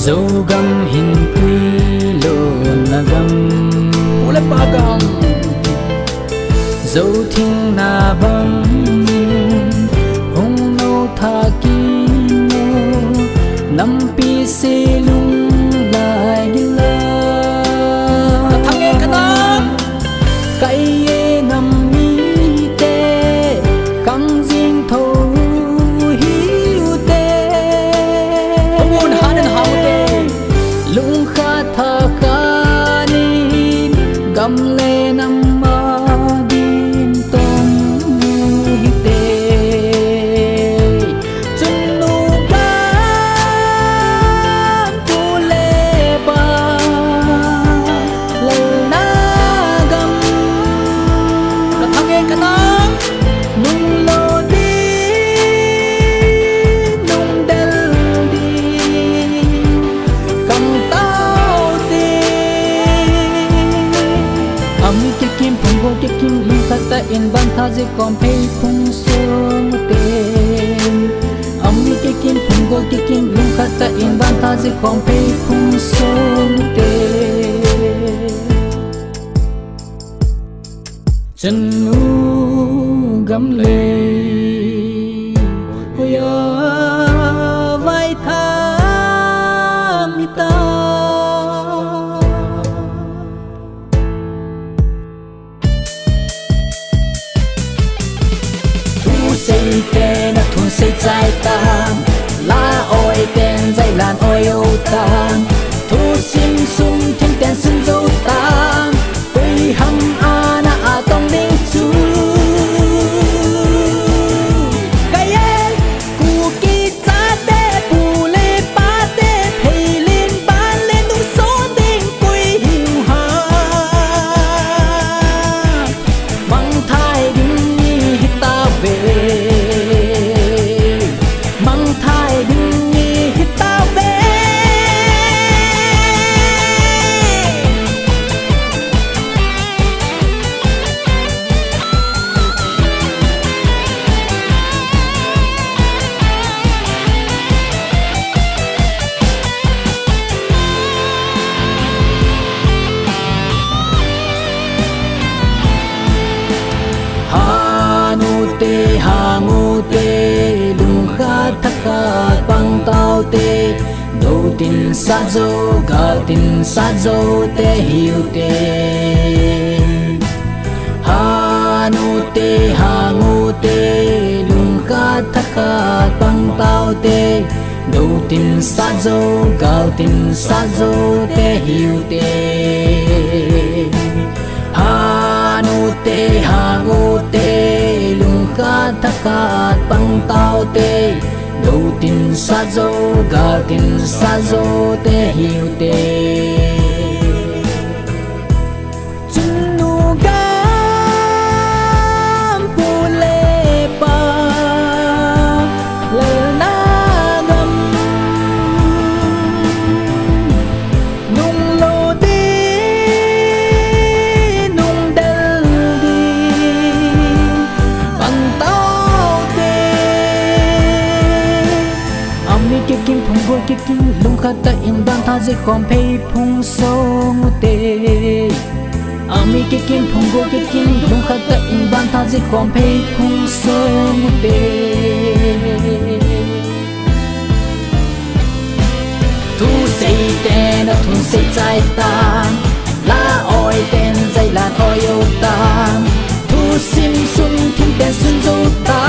dâu găm hình quy lộ na găm ule pagam dâu thiên na băng hong nô tha kino nam pi se lung lai la thang e kana kai e nam mi te kang jing tho gam le nam ma din tom hi te chun nu ba tu le ba le na gam ka thang e ka na nung lo di nung del di kang tao ti ami ke kim phung go ke kim lim ta in ban tha je kom pe phung song te ami ke kim phung go ke kim lim ta in ban tha je kom pe phung song te chân nu gam le ôi vai tha mi ta xây tên là thôn xây trái tam lá oi tên dây làn oi ô tam thu sim sum thiên tên xin dấu tam quỳ hâm ana a tông linh chú cái em cu kỳ cha đê bù lê ba đê thầy lên ba lên đúng số tình quỳ hiu hà mang thai đinh nhi ta về hangu te lung kha thaka bang tao te đầu tin sa zo gal tin sa zo te hiu te hangu te lung kha thaka bang tao te đầu tin sa zo gal tin sa zo te hiu te hangu te lung kha thaka bang tao te đầu tin sa zo gal tin sa zo te hiu te ke kim phung go ke kim lung kha ta in ban tha je kom pe phung song te ami ke kim phung go ke kim lung kha ta in ban tha je kom pe phung song te tu sei te na thun sei chai tan la oi ten zai lan oi o tan tu sim sun thiên ten sun zo ta